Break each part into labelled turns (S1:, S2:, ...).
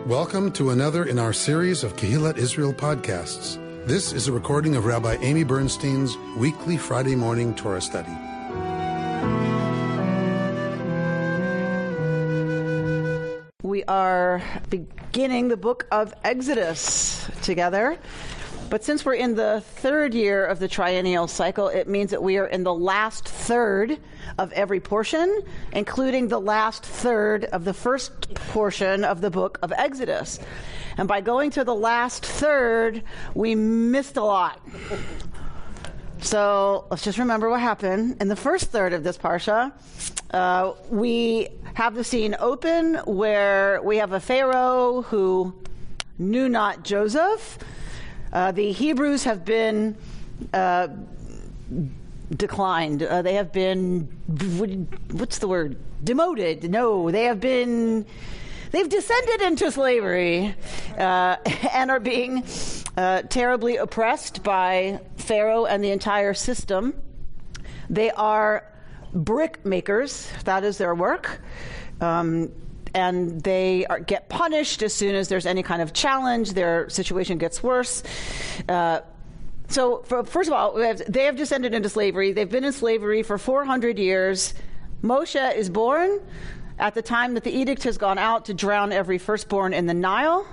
S1: Welcome to another in our series of Kehillat Israel podcasts. This is a recording of Rabbi Amy Bernstein's weekly Friday morning Torah study.
S2: We are beginning the book of Exodus together. But since we're in the third year of the triennial cycle, it means that we are in the last third of every portion, including the last third of the first portion of the book of Exodus. And by going to the last third, we missed a lot. So let's just remember what happened. In the first third of this parsha, we have the scene open where we have a Pharaoh who knew not Joseph. The Hebrews have been declined. They have been, what's the word? Demoted. No, they've descended into slavery and are being terribly oppressed by Pharaoh and the entire system. They are brick makers. That is their work. And they get punished as soon as there's any kind of challenge. Their situation gets worse. First of all, they have descended into slavery. They've been in slavery for 400 years. Moshe is born at the time that the edict has gone out to drown every firstborn in the Nile.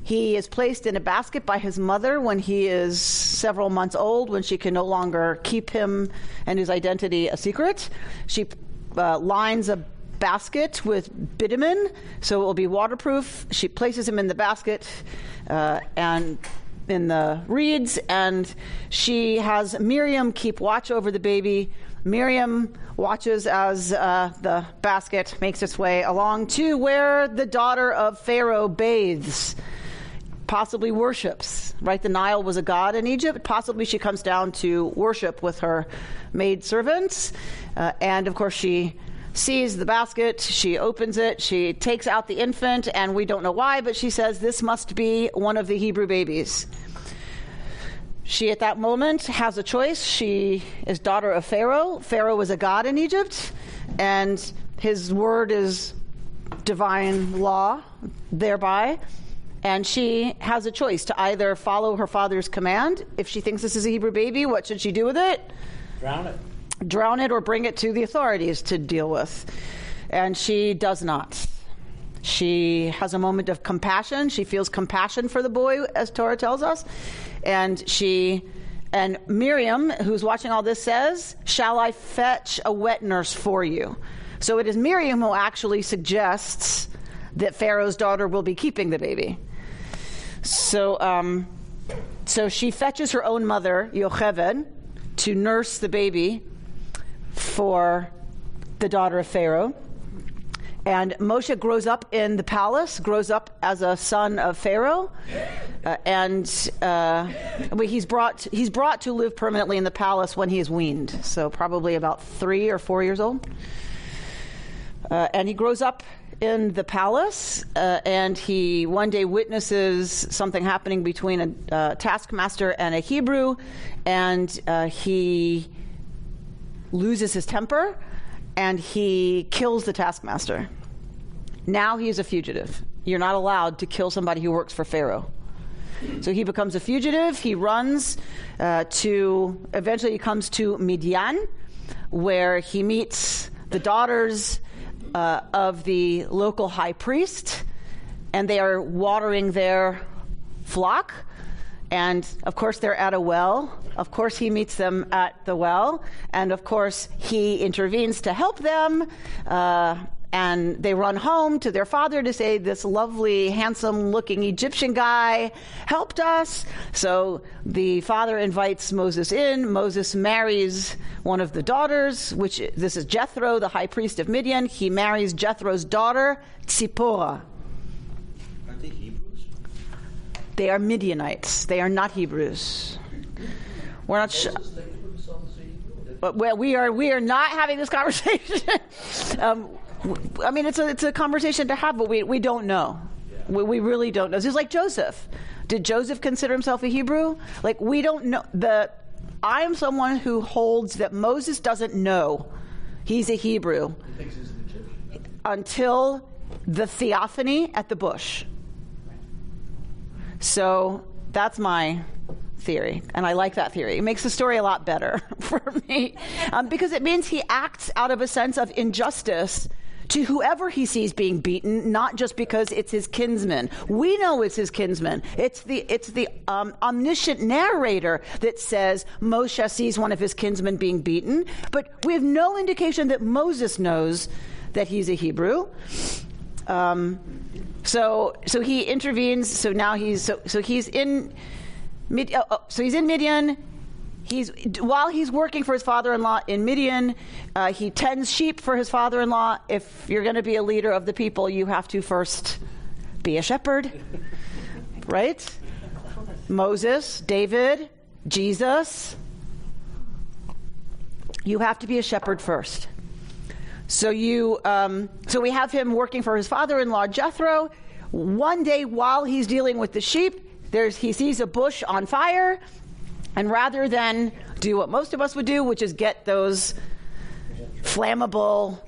S2: He is placed in a basket by his mother when he is several months old, when she can no longer keep him and his identity a secret. She lines a basket with bitumen, so it will be waterproof. She places him in the basket and in the reeds, and she has Miriam keep watch over the baby. Miriam watches as the basket makes its way along to where the daughter of Pharaoh bathes, possibly worships, right? The Nile was a god in Egypt. Possibly she comes down to worship with her maidservants, and of course she sees the basket, she opens it, she takes out the infant, and we don't know why, but she says this must be one of the Hebrew babies. She, at that moment, has a choice. She is daughter of Pharaoh. Pharaoh was a god in Egypt, and his word is divine law thereby. And she has a choice to either follow her father's command. If she thinks this is a Hebrew baby, what should she do with it? Drown it or bring it to the authorities to deal with. And she does not. She has a moment of compassion. She feels compassion for the boy, as Torah tells us. And Miriam, who's watching all this, says, "Shall I fetch a wet nurse for you?" So it is Miriam who actually suggests that Pharaoh's daughter will be keeping the baby. So she fetches her own mother, Yocheved, to nurse the baby for the daughter of Pharaoh. And Moshe grows up in the palace, grows up as a son of Pharaoh, and he's brought to live permanently in the palace when he is weaned, so probably about 3 or 4 years old. And he grows up in the palace, and he one day witnesses something happening between a taskmaster and a Hebrew, and he loses his temper, and he kills the taskmaster. Now he is a fugitive. You're not allowed to kill somebody who works for Pharaoh. So he becomes a fugitive. He runs eventually he comes to Midian, where he meets the daughters of the local high priest, and they are watering their flock. And of course they're at a well. Of course he meets them at the well, and of course he intervenes to help them, and they run home to their father to say, this lovely, handsome looking Egyptian guy helped us. So the father invites Moses in. Moses marries one of the daughters, this is Jethro, the high priest of Midian. He marries Jethro's daughter, Tzipporah.
S3: Aren't they Hebrews?
S2: They are Midianites. They are not Hebrews. We're not sure. Well, we are not having this conversation. I mean, it's a conversation to have, but we don't know. Yeah. We really don't know. It's just like Joseph. Did Joseph consider himself a Hebrew? Like, we don't know. I am someone who holds that Moses doesn't know he's a Hebrew.
S3: He thinks he's an Egyptian.
S2: Until the theophany at the bush. So that's my theory, and I like that theory. It makes the story a lot better for me, because it means he acts out of a sense of injustice to whoever he sees being beaten, not just because it's his kinsman. We know it's his kinsman. It's the omniscient narrator that says Moshe sees one of his kinsmen being beaten, but we have no indication that Moses knows that he's a Hebrew. So he intervenes. So now he's in Midian. While he's working for his father-in-law in Midian, he tends sheep for his father-in-law. If you're going to be a leader of the people, you have to first be a shepherd, right? Moses, David, Jesus. You have to be a shepherd first. So we have him working for his father-in-law Jethro. One day, while he's dealing with the sheep, he sees a bush on fire. And rather than do what most of us would do, which is get those flammable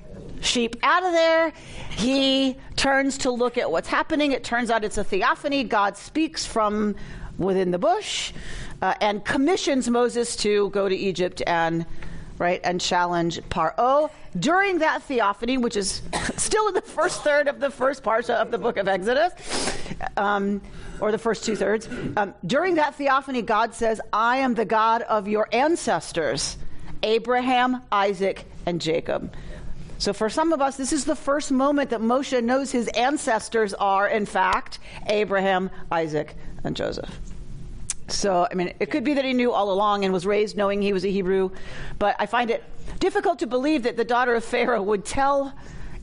S2: sheep out of there, he turns to look at what's happening. It turns out it's a theophany. God speaks from within the bush and commissions Moses to go to Egypt and challenge Paro. During that theophany, which is still in the first third of the first parsha of the book of Exodus, or the first 2/3. During that theophany, God says, I am the God of your ancestors, Abraham, Isaac, and Jacob. So for some of us, this is the first moment that Moshe knows his ancestors are, in fact, Abraham, Isaac, and Joseph. So, it could be that he knew all along and was raised knowing he was a Hebrew, but I find it difficult to believe that the daughter of Pharaoh would tell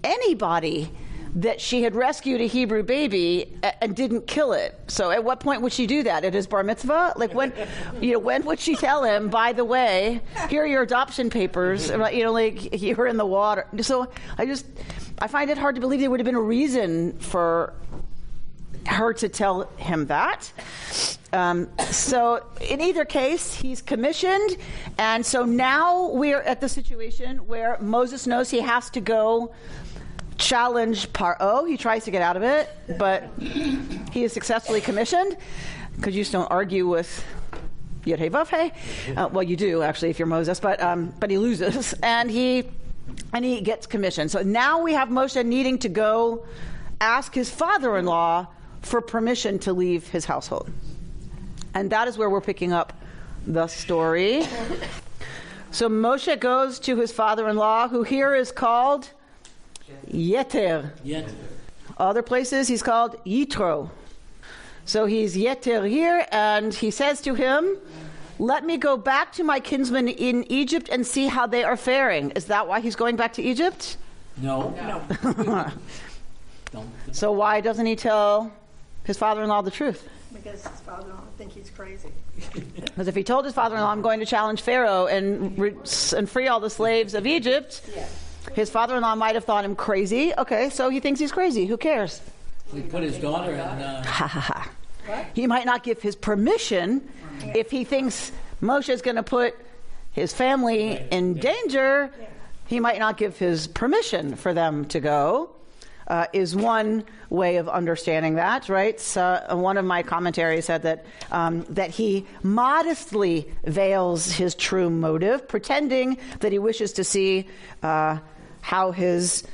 S2: anybody that she had rescued a Hebrew baby and didn't kill it. So at what point would she do that? At his bar mitzvah? Like when would she tell him, by the way, here are your adoption papers, you were in the water. So I find it hard to believe there would have been a reason for her to tell him that. So in either case, he's commissioned. And so now we're at the situation where Moses knows he has to go challenge Paro. He tries to get out of it, but he is successfully commissioned, because you just don't argue with Yod Heh Vav Heh. Well, you do actually if you're Moses, but he loses, and he gets commissioned. So now we have Moshe needing to go ask his father-in-law for permission to leave his household, and that is where we're picking up the story. So Moshe goes to his father-in-law, who here is called Yeter. Other places he's called Yitro. So he's Yeter here, and he says to him, let me go back to my kinsmen in Egypt and see how they are faring. Is that why he's going back to Egypt?
S4: No.
S2: So why doesn't he tell his father-in-law the truth?
S5: Because his father-in-law think he's crazy.
S2: Because if he told his father-in-law, I'm going to challenge Pharaoh and free all the slaves of Egypt, his father-in-law might have thought him crazy. Okay, so he thinks he's crazy. Who cares?
S4: We put his daughter in...
S2: He might not give his permission if he thinks Moshe is going to put his family in danger. He might not give his permission for them to go. Is one way of understanding that, right? So one of my commentaries said that he modestly veils his true motive, pretending that he wishes to see how his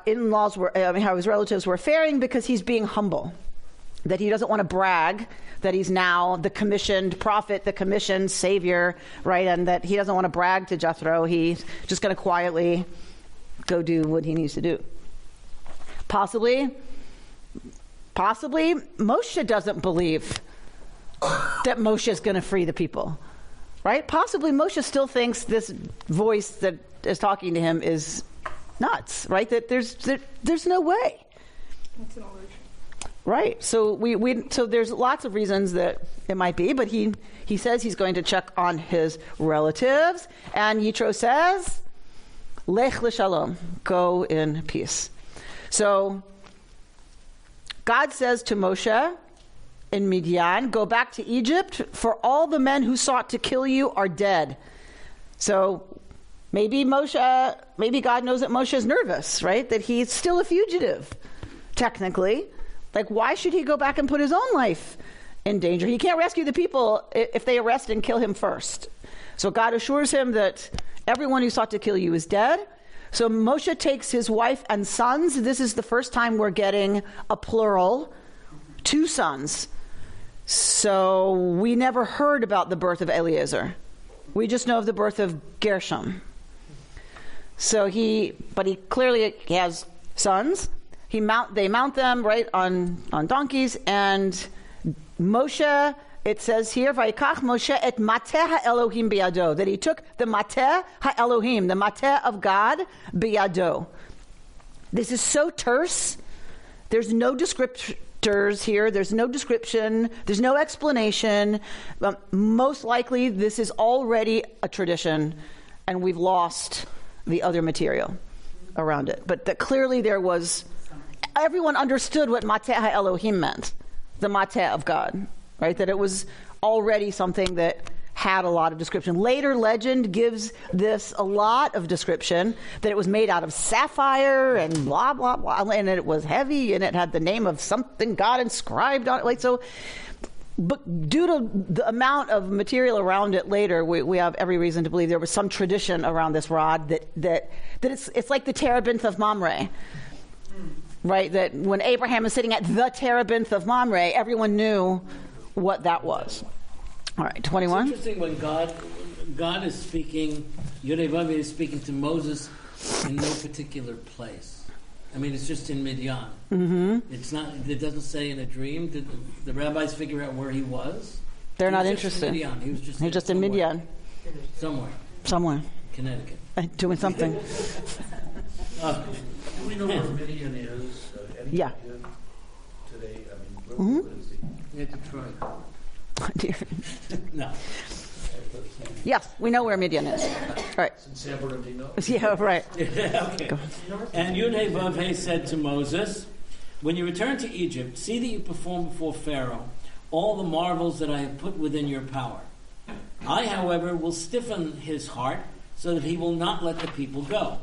S2: in-laws were, how his relatives were faring, because he's being humble. That he doesn't want to brag that he's now the commissioned prophet, the commissioned savior, right? And that he doesn't want to brag to Jethro. He's just going to quietly go do what he needs to do. Possibly, Moshe doesn't believe that Moshe is going to free the people, right? Possibly Moshe still thinks this voice that is talking to him is nuts, right? That there's no way.
S5: It's an illusion.
S2: Right. So so there's lots of reasons that it might be, but he says he's going to check on his relatives, and Yitro says, Lech l'shalom, go in peace. So God says to Moshe in Midian, go back to Egypt, for all the men who sought to kill you are dead. So Maybe God knows that Moshe is nervous, right? That he's still a fugitive, technically. Like, why should he go back and put his own life in danger? He can't rescue the people if they arrest and kill him first. So God assures him that everyone who sought to kill you is dead. So Moshe takes his wife and sons. This is the first time we're getting a plural, 2 sons. So we never heard about the birth of Eliezer. We just know of the birth of Gershom. So he clearly has sons. They mount them right on donkeys, and Moshe, it says here, Vayikach Moshe et mateh ha'Elohim biyado, that he took the mateh ha'Elohim, the mateh of God, biyado. This is so terse. There's no descriptors here. There's no description. There's no explanation. Most likely, this is already a tradition, and we've lost the other material around it. But that clearly there was, everyone understood what mateh ha'Elohim meant, the mateh of God, right? That it was already something that had a lot of description. Later legend gives this a lot of description, that it was made out of sapphire and blah, blah, blah, and it was heavy, and it had the name of something God inscribed on it. Like, so, but due to the amount of material around it later, we have every reason to believe there was some tradition around this rod that it's like the terebinth of Mamre, right? That when Abraham is sitting at the terebinth of Mamre, everyone knew what that was. All right, 21.
S4: It's interesting when God is speaking, Yud-Heh-Vav is speaking to Moses in no particular place. I mean, it's just in Midian.
S2: Mm-hmm.
S4: It's not. It doesn't say in a dream. Did the rabbis figure out where he was?
S2: They're not interested.
S4: He was just
S2: in Midian.
S4: Somewhere. Connecticut.
S2: Doing something.
S3: Do we know where Midian is?
S2: Yeah.
S3: Today, I mean, where is he?
S4: Yeah, Detroit.
S2: Dear.
S4: No.
S2: Yes, we know where Midian is. All right.
S3: It's in San Bernardino.
S2: Yeah, right.
S4: Okay.
S2: Go.
S4: And Yud-Heh-Vav said to Moses, when you return to Egypt, see that you perform before Pharaoh all the marvels that I have put within your power. I, however, will stiffen his heart so that he will not let the people go.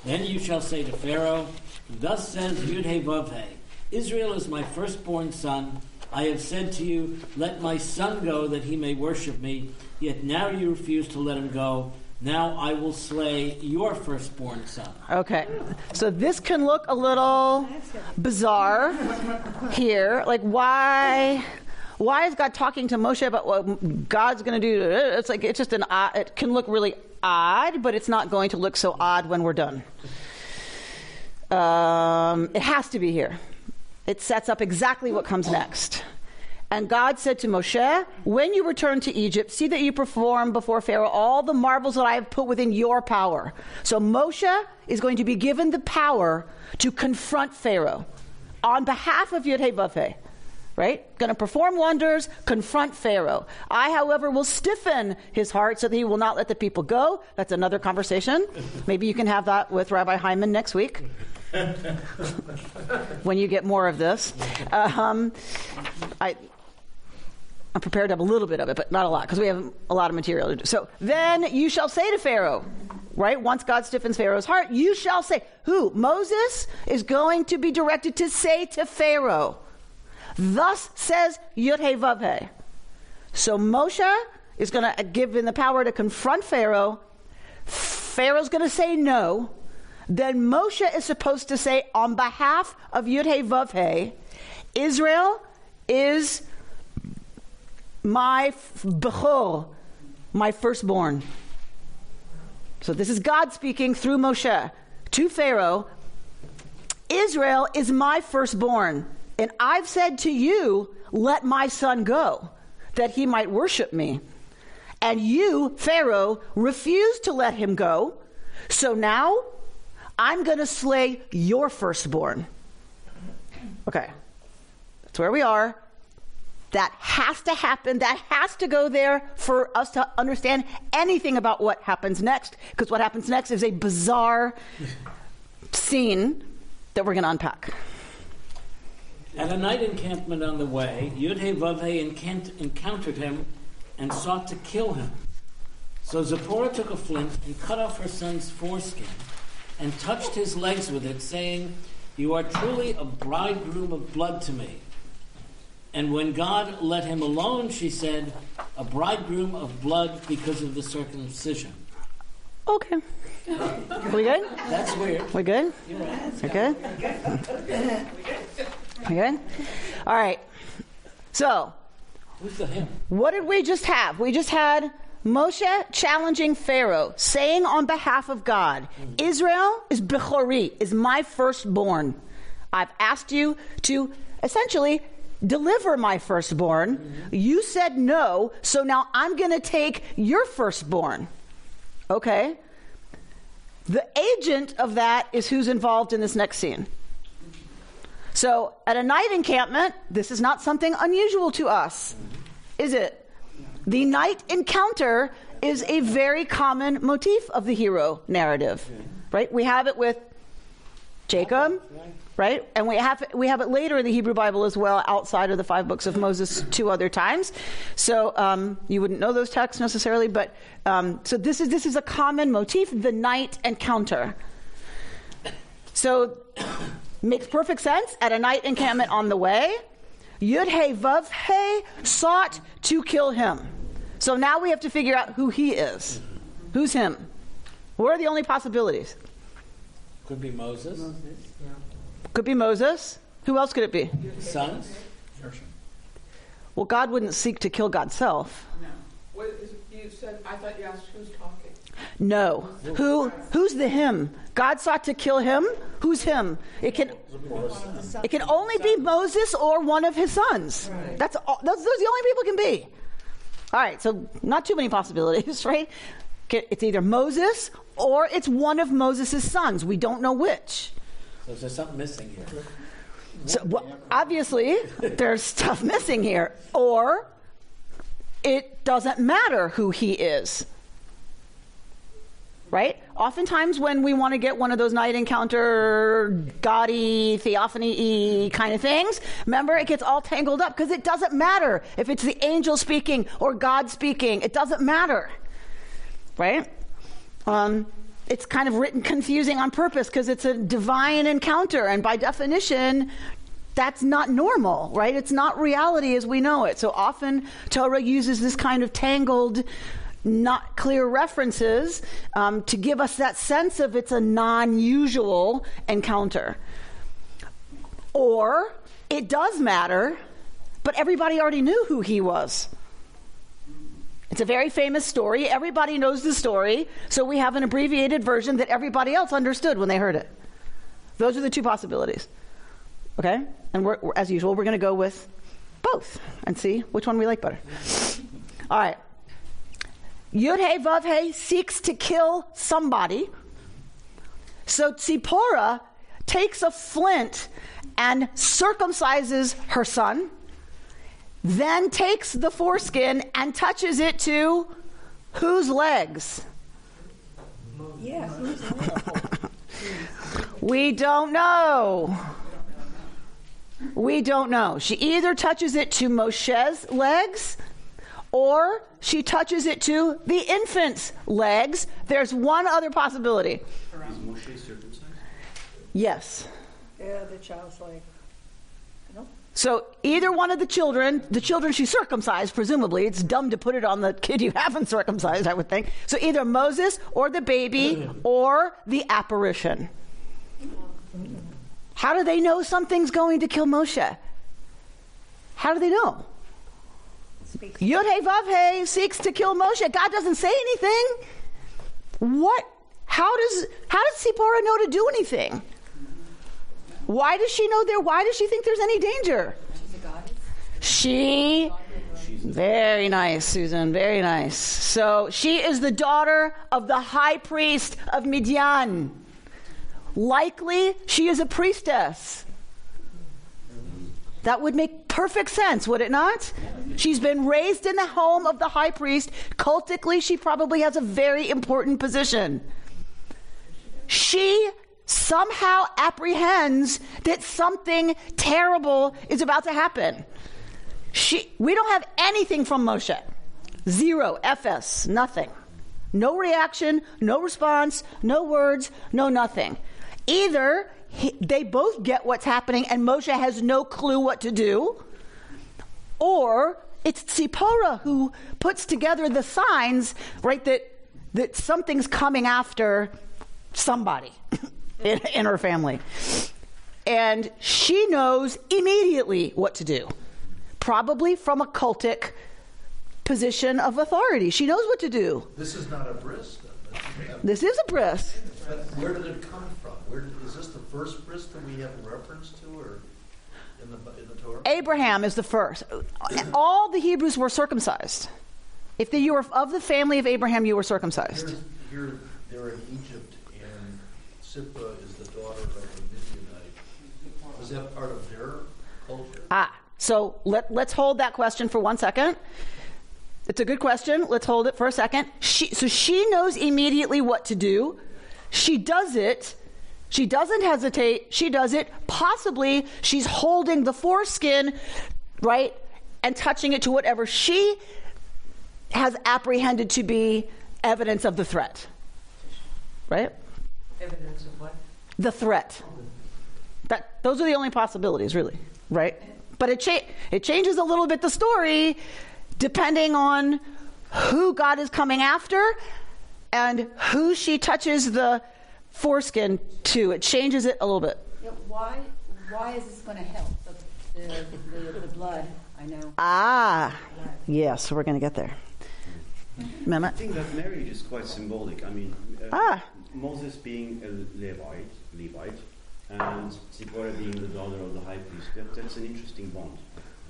S4: Then you shall say to Pharaoh, thus says Yud-Heh-Vav, Israel is my firstborn son. I have said to you, let my son go that he may worship me. Yet now you refuse to let him go. Now I will slay your firstborn son. Okay.
S2: So this can look a little bizarre here. Like, why is God talking to Moshe about what God's going to do? It's like, it's just it can look really odd, but it's not going to look so odd when we're done. It has to be here. It sets up exactly what comes next. And God said to Moshe, when you return to Egypt, see that you perform before Pharaoh all the marvels that I have put within your power. So Moshe is going to be given the power to confront Pharaoh on behalf of Yud-Heh-Vav, right? Going to perform wonders, confront Pharaoh. I, however, will stiffen his heart so that he will not let the people go. That's another conversation. Maybe you can have that with Rabbi Hyman next week. When you get more of this. I'm prepared to have a little bit of it, but not a lot, because we have a lot of material to do. So then you shall say to Pharaoh, right? Once God stiffens Pharaoh's heart, you shall say, who? Moses is going to be directed to say to Pharaoh, thus says Yud-Heh-Vav. So Moshe is going to give him the power to confront Pharaoh. Pharaoh's going to say no. Then Moshe is supposed to say, on behalf of Yud-Heh-Vav, Israel is my bechor, my firstborn. So this is God speaking through Moshe to Pharaoh. Israel is my firstborn, and I've said to you, let my son go, that he might worship me. And you, Pharaoh, refused to let him go. So now I'm going to slay your firstborn. Okay. That's where we are. That has to happen. That has to go there for us to understand anything about what happens next. Because what happens next is a bizarre scene that we're going to unpack.
S4: At a night encampment on the way, Yud-Heh-Vav encountered him and sought to kill him. So Zipporah took a flint and cut off her son's foreskin and touched his legs with it, saying, "You are truly a bridegroom of blood to me." And when God let him alone, she said, "A bridegroom of blood because of the circumcision."
S2: Okay. We good?
S4: That's weird.
S2: We good? We good? We good? All right. So,
S4: Who's the him?
S2: what did we just have? We just had Moshe challenging Pharaoh, saying on behalf of God, Israel is Bechori, is my firstborn. I've asked you to essentially deliver my firstborn. You said no, so now I'm going to take your firstborn. Okay. The agent of that is who's involved in this next scene. So at a night encampment, this is not something unusual to us, is it? The night encounter is a very common motif of the hero narrative, right? We have it with Jacob, right? And we have it later in the Hebrew Bible as well, outside of the 5 books of Moses 2 other times. So you wouldn't know those texts necessarily, but so this is a common motif, the night encounter. So makes perfect sense. At a night encampment on the way, Yud-He Vav-He sought to kill him. So now we have to figure out who he is. Who's him? What are the only possibilities?
S4: Could be Moses.
S2: Could be Moses. Who else could it be?
S4: Sons.
S2: Well, God wouldn't seek to kill God's self.
S6: No. What is it you said? I thought you asked who's talking.
S2: No. Who's the him? God sought to kill him. Who's him? It can only be Moses or one of his sons.
S6: Right.
S2: Those are the only people it can be. All right, so not too many possibilities, right? It's either Moses or it's one of Moses' sons. We don't know which.
S4: So there's something missing here.
S2: So obviously, there's stuff missing here. Or it doesn't matter who he is. Right? Oftentimes when we want to get one of those night encounter, gaudy, theophany-y kind of things, remember, it gets all tangled up because it doesn't matter if it's the angel speaking or God speaking. It doesn't matter. Right? It's kind of written confusing on purpose because it's a divine encounter, and by definition, that's not normal, right? It's not reality as we know it. So often Torah uses this kind of tangled, not clear references to give us that sense of it's a non-usual encounter. Or it does matter, but everybody already knew who he was. It's a very famous story. Everybody knows the story, so we have an abbreviated version that everybody else understood when they heard it. Those are the 2 possibilities. Okay? And we're, as usual, we're going to go with both and see which one we like better. All right. Yud-He Vav-He seeks to kill somebody. So Tzipporah takes a flint and circumcises her son, then takes the foreskin and touches it to whose legs?
S5: Yeah.
S2: We don't know. We don't know. She either touches it to Moshe's legs or she touches it to the infant's legs. There's one other possibility.
S3: Is Moshe circumcised?
S2: Yes.
S5: Yeah, the child's like, no.
S2: So either one of the children she circumcised, presumably. It's dumb to put it on the kid you haven't circumcised, I would think. So either Moses or the baby or the apparition. How do they know something's going to kill Moshe? How do they know? Yud-He Vav-He seeks to kill Moshe. God doesn't say anything. What? How does Tzipporah know to do anything? Why does she know there? Why does she think there's any danger?
S5: She's a goddess.
S2: She, very nice, Susan, very nice. So she is the daughter of the high priest of Midian. Likely, she is a priestess. That would make perfect sense, would it not? She's been raised in the home of the high priest. Cultically, she probably has a very important position. She somehow apprehends that something terrible is about to happen. We don't have anything from Moshe. 0, FS, nothing. No reaction, no response, no words, no nothing. Either they both get what's happening and Moshe has no clue what to do, or it's Tzipporah who puts together the signs, right, that something's coming after somebody in her family. And she knows immediately what to do, probably from a cultic position of authority. She knows what to do.
S3: This is not a bris, then.
S2: This is a bris.
S3: But where did it come from? Is this the first bris that we have a reference to, or in the Torah?
S2: Abraham is the first. All the Hebrews were circumcised. If you were of the family of Abraham, you were circumcised.
S3: Here they're in Egypt, and Sippa is the daughter of a Midianite. Was that part of their culture?
S2: So let's hold that question for 1 second. It's a good question. Let's hold it for a second. So she knows immediately what to do. She does it. She doesn't hesitate. She does it. Possibly she's holding the foreskin, right, and touching it to whatever she has apprehended to be evidence of the threat. Right?
S6: Evidence of what?
S2: The threat. Those are the only possibilities, really. Right? But it changes a little bit the story depending on who God is coming after and who she touches the foreskin to. It changes it a little bit.
S7: Yeah, why is this going to help? The blood, I know.
S2: Yes, we're going to get there.
S8: I think that marriage is quite symbolic. I mean, Moses being a Levite, and Zipporah being the daughter of the high priest, that's an interesting bond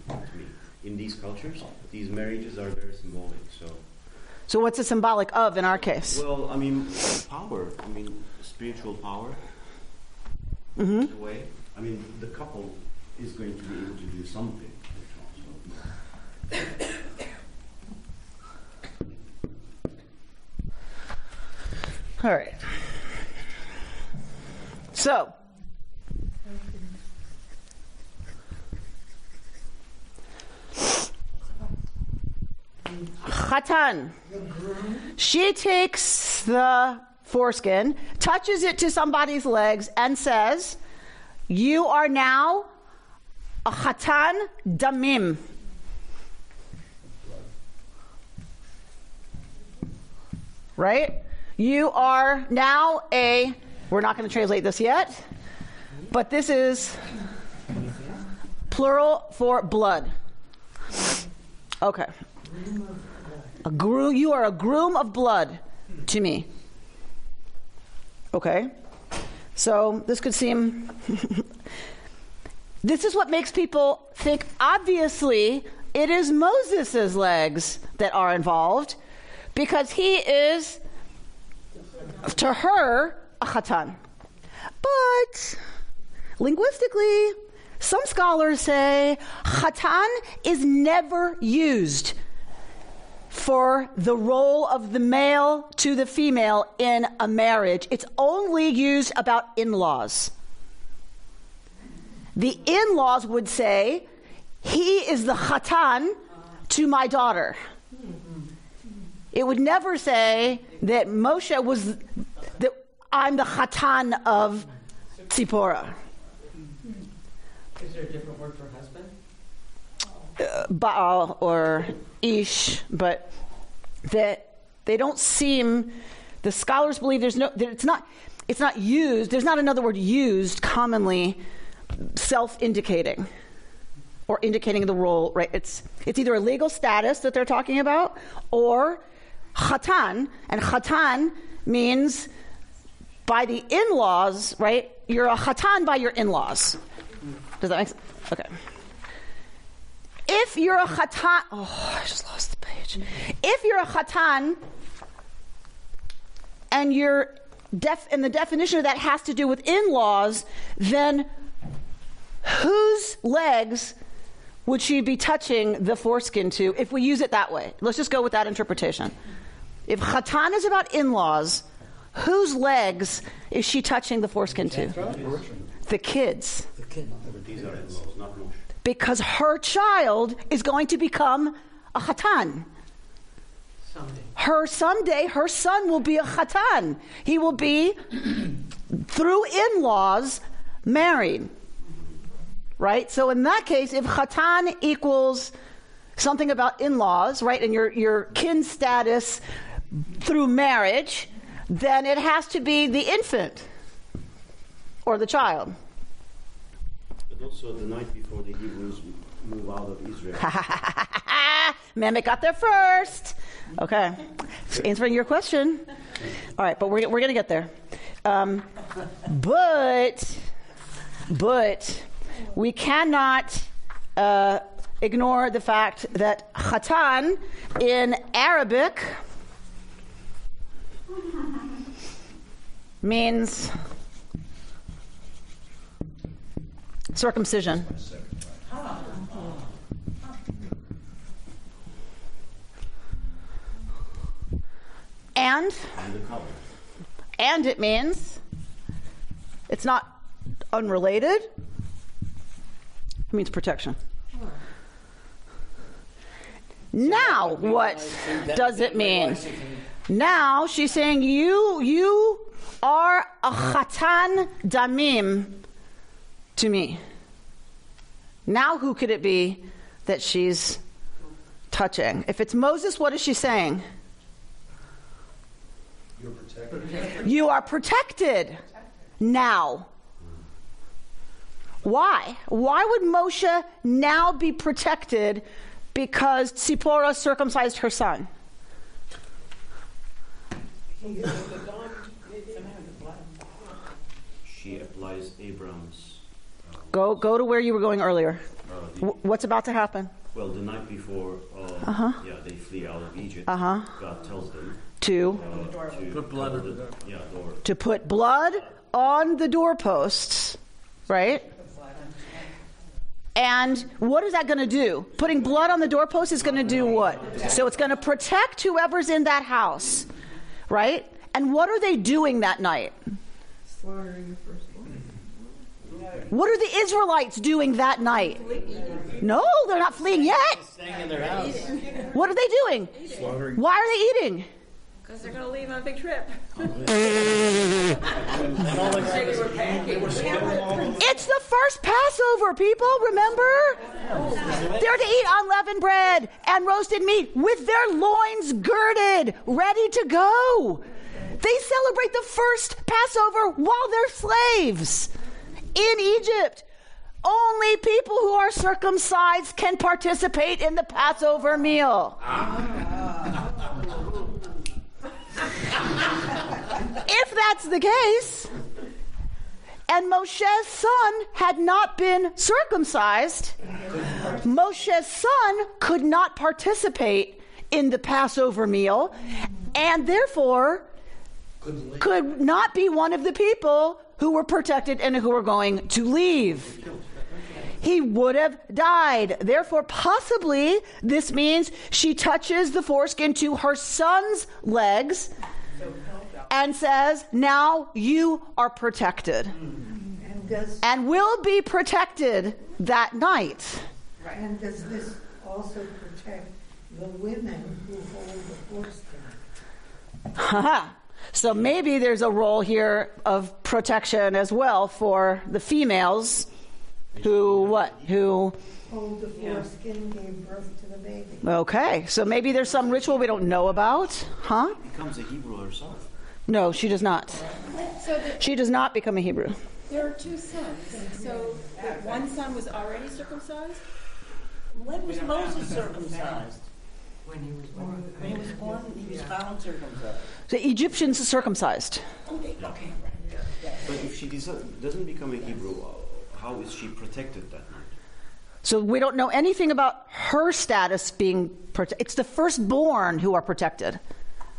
S8: to me. In these cultures, these marriages are very symbolic.
S2: So what's it symbolic of in our case?
S8: Well, I mean, power. I mean, spiritual power. In a way. I mean, the couple is going to be able to do something.
S2: All right. So, Chatan. She takes the foreskin, touches it to somebody's legs, and says, "You are now a Chatan Damim." Right? You are now we're not going to translate this yet, but this is plural for blood. Okay. You are a groom of blood to me. Okay. So this could seem... This is what makes people think, obviously, it is Moses' legs that are involved, because he is, to her, a chatan. But linguistically, some scholars say chatan is never used for the role of the male to the female in a marriage. It's only used about in-laws. The in-laws would say, he is the chatan to my daughter. It would never say that Moshe was, that I'm the chatan of Tzipporah.
S6: Is there a different word for husband?
S2: Baal or Ish, but that they don't seem, the scholars believe it's not used, there's not another word used commonly self-indicating or indicating the role, right? It's either a legal status that they're talking about or chatan, and chatan means by the in-laws, right? You're a chatan by your in-laws. Does that make sense? Okay. If you're a chatan, I just lost the page. If you're a chatan, and and the definition of that has to do with in-laws, then whose legs would she be touching the foreskin to if we use it that way? Let's just go with that interpretation. If chatan is about in-laws, whose legs is she touching the foreskin to? The kids.
S8: These are in-laws, not Moshe.
S2: Because her child is going to become a chatan. Her son will be a chatan. He will be, through in-laws, married. Right? So in that case, if chatan equals something about in-laws, right, and your kin status through marriage, then it has to be the infant or the child.
S8: But also the night before the Hebrews move out of Israel.
S2: Mehmet got there first. Okay. Answering your question. All right, but we're going to get there. But we cannot ignore the fact that chatan in Arabic means circumcision. And it means it's not unrelated. It means protection. Now, what does it mean? Now she's saying you are a chatan damim to me. Now who could it be that she's touching? If it's Moses, what is she saying?
S3: You're protected.
S2: You are protected now. Why? Why would Moshe now be protected because Tzipporah circumcised her son?
S8: She applies Abraham's...
S2: Go to where you were going earlier. What's about to happen?
S8: Well, the night before they flee out of Egypt, God tells them
S2: To
S3: Put blood on the door.
S2: to put blood on the doorposts, right? And what is that going to do? Putting blood on the doorpost is going to do what? So it's going to protect whoever's in that house, right? And what are they doing that night?
S6: Slaughtering the firstborn.
S2: What are the Israelites doing that night? No, they're not fleeing yet.
S4: Staying in their house.
S2: What are they doing?
S3: Slaughtering.
S2: Why are they eating?
S6: Because they're going to leave on a big trip.
S2: It's the first Passover, people, remember? They're to eat unleavened bread and roasted meat with their loins girded, ready to go. They celebrate the first Passover while they're slaves in Egypt. Only people who are circumcised can participate in the Passover meal. If that's the case, and Moshe's son had not been circumcised, Moshe's son could not participate in the Passover meal, and therefore could not be one of the people who were protected and who were going to leave. He would have died. Therefore, possibly, this means she touches the foreskin to her son's legs and says, now you are protected. And will be protected that night.
S5: And does this also protect the women who hold the foreskin?
S2: So maybe there's a role here of protection as well for the females who
S5: Hold the foreskin, gave birth to the baby.
S2: Okay, so maybe there's some ritual we don't know about, huh?
S8: becomes a Hebrew herself.
S2: No, she does not. She does not become a Hebrew.
S7: There are two sons. So one son was already circumcised?
S9: When was Moses circumcised? When he was born. When he was born, he was found circumcised.
S2: The Egyptians circumcised.
S9: Okay.
S8: But if she doesn't become a Hebrew, how is she protected that night?
S2: So we don't know anything about her status being protected. It's the firstborn who are protected.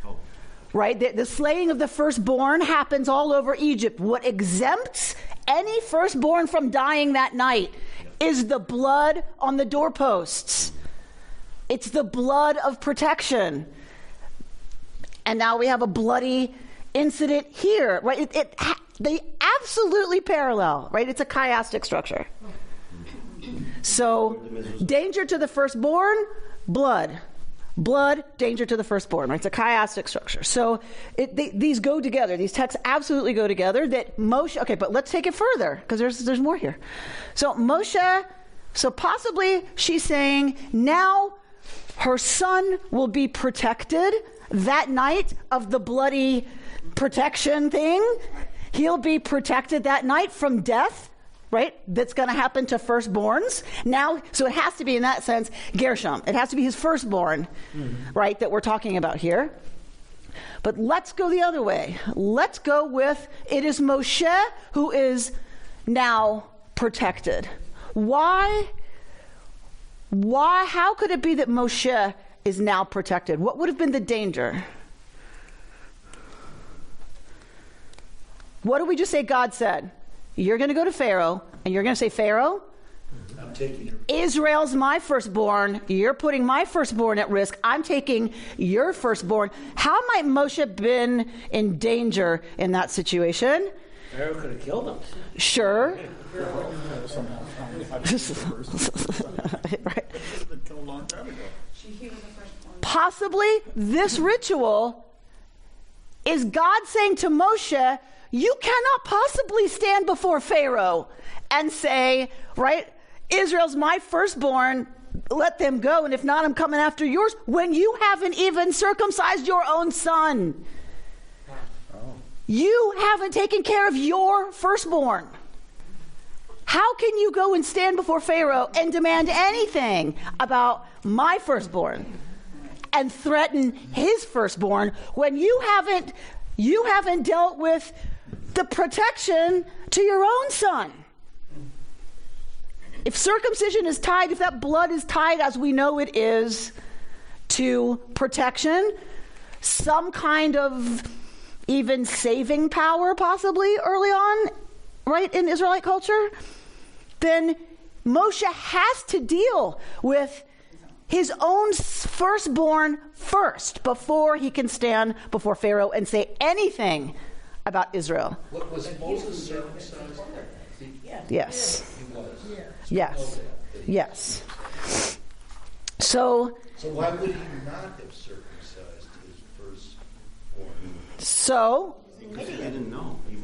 S8: Oh.
S2: Right? The slaying of the firstborn happens all over Egypt. What exempts any firstborn from dying that night is the blood on the doorposts. It's the blood of protection. And now we have a bloody incident here, right? They absolutely parallel, right? It's a chiastic structure. So, danger to the firstborn, blood. Blood, danger to the firstborn, right? It's a chiastic structure. So these go together. These texts absolutely go together. That Moshe, okay, but let's take it further, because there's more here. So Moshe, so possibly she's saying now her son will be protected that night of the bloody protection thing. He'll be protected that night from death, right? That's going to happen to firstborns. Now, so it has to be, in that sense, Gershom. It has to be his firstborn, right, that we're talking about here. But let's go the other way. Let's go with, it is Moshe who is now protected. Why? How could it be that Moshe is now protected? What would have been the danger? What did we just say God said? You're going to go to Pharaoh, and you're going to say, Pharaoh,
S3: I'm taking your...
S2: Israel's my firstborn. You're putting my firstborn at risk. I'm taking your firstborn. How might Moshe have been in danger in that situation?
S4: Pharaoh could have killed him.
S2: Sure. Right. Possibly this ritual is God saying to Moshe, you cannot possibly stand before Pharaoh and say, right, Israel's my firstborn, let them go, and if not, I'm coming after yours, when you haven't even circumcised your own son. You haven't taken care of your firstborn. How can you go and stand before Pharaoh and demand anything about my firstborn and threaten his firstborn when you haven't dealt with the protection to your own son? If circumcision is tied, if that blood is tied, as we know it is, to protection, some kind of even saving power possibly early on, right, in Israelite culture, then Moshe has to deal with his own firstborn first before he can stand before Pharaoh and say anything about Israel.
S3: What was Moses circumcised?
S2: Yes.
S3: He was.
S2: Yes. Yes. So
S3: why would he not have circumcised his firstborn?
S2: So
S8: because he didn't know. He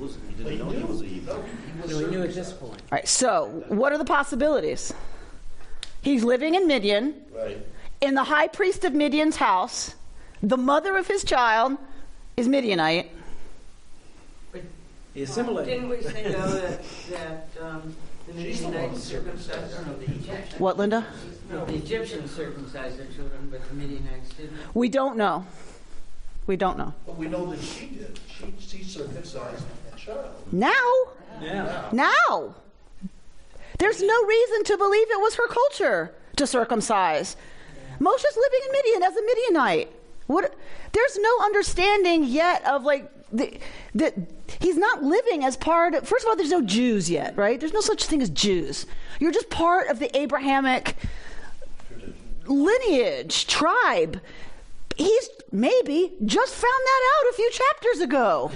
S8: didn't know he was a Hebrew.
S4: He knew at this point.
S2: all right, so what are the possibilities? He's living in Midian,
S3: Right.
S2: in the high priest of Midian's house. The mother of his child is Midianite.
S4: He assimilated.
S9: Didn't we say, though, that the Midianites circumcised, or no, the Egyptians?
S2: What, Linda?
S9: No, the Egyptians circumcised their children, but the Midianites didn't.
S2: We don't know. We don't know.
S3: But we know that she did. She circumcised a child.
S2: Now?
S4: Yeah.
S2: Now? There's no reason to believe it was her culture to circumcise. Moshe's living in Midian as a Midianite. There's no understanding yet of that he's not living as part of, first of all, there's no Jews yet, right? There's no such thing as Jews. You're just part of the Abrahamic lineage, tribe. He's maybe just found that out a few chapters ago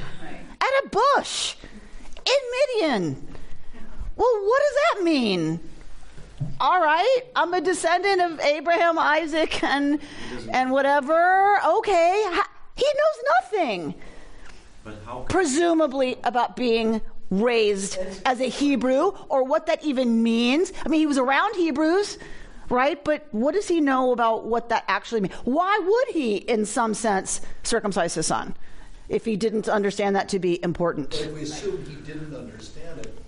S2: at a bush in Midian. Well, what does that mean? All right, I'm a descendant of Abraham, Isaac, and whatever. Okay, he knows nothing, presumably, about being raised as a Hebrew or what that even means. I mean, he was around Hebrews, right? But what does he know about what that actually means? Why would he, in some sense, circumcise his son if he didn't understand that to be important?
S3: But if we assume he didn't understand it,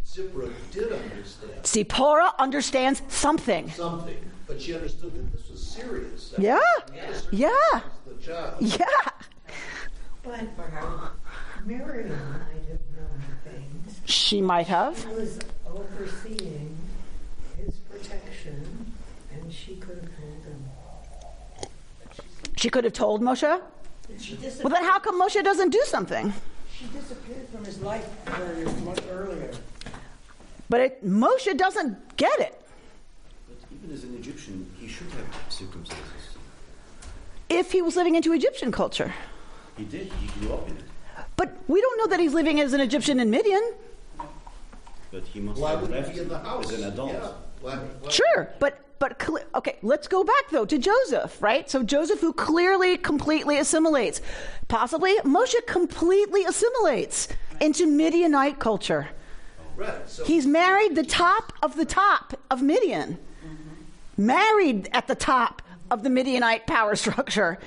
S3: Zipporah did understand.
S2: Zipporah understands something.
S3: Something, but she understood that this was serious.
S2: Yeah. Yeah.
S3: The child.
S2: Yeah.
S5: But Miriam might have known things.
S2: She might have.
S5: She was overseeing his protection, and she could have told him.
S2: She could have told Moshe? Well, then how come Moshe doesn't do something?
S9: She disappeared from his life much earlier.
S2: But Moshe doesn't get it.
S8: But even as an Egyptian, he should have circumcised.
S2: If he was living into Egyptian culture.
S8: He did. He grew up in it.
S2: But we don't know that he's living as an Egyptian in Midian.
S8: But he must
S3: Why
S8: have
S3: would
S8: left
S3: he be in the house?
S8: as an adult.
S3: Yeah. Why?
S2: Sure, but okay, let's go back though to Joseph, right? So Joseph, who clearly completely assimilates, possibly Moshe completely assimilates into Midianite culture.
S3: Right. So
S2: He's married the top of Midian, married at the top of the Midianite power structure.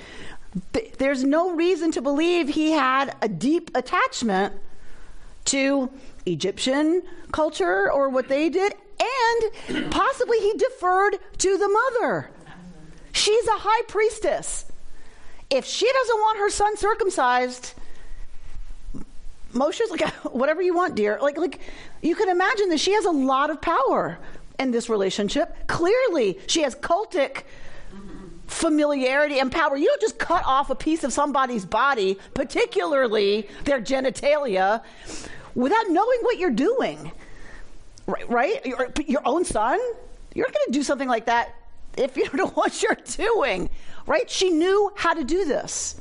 S2: There's no reason to believe he had a deep attachment to Egyptian culture or what they did, and possibly he deferred to the mother. She's a high priestess. If she doesn't want her son circumcised, Moshe's like, whatever you want, dear. Like you can imagine that she has a lot of power in this relationship. Clearly, she has cultic familiarity and power. You don't just cut off a piece of somebody's body, particularly their genitalia, without knowing what you're doing. Right? Your own son? You're not going to do something like that if you don't know what you're doing. Right? She knew how to do this.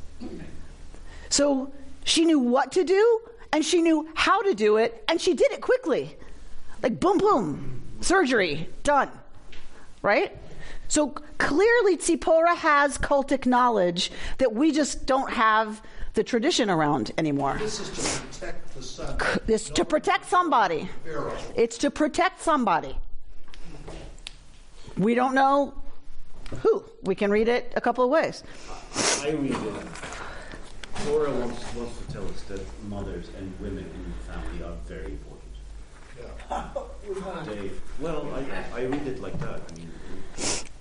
S2: So she knew what to do, and she knew how to do it, and she did it quickly. Like boom, boom, surgery, done. Right? So clearly Tzipporah has cultic knowledge that we just don't have the tradition around anymore.
S3: this is to protect the son.
S2: It's to protect somebody.
S3: Pharaoh.
S2: It's to protect somebody. We don't know who. We can read it a couple of ways.
S8: I read it. Torah wants to tell us that mothers and women in the family are very important.
S3: Yeah.
S8: I read it like that. I mean,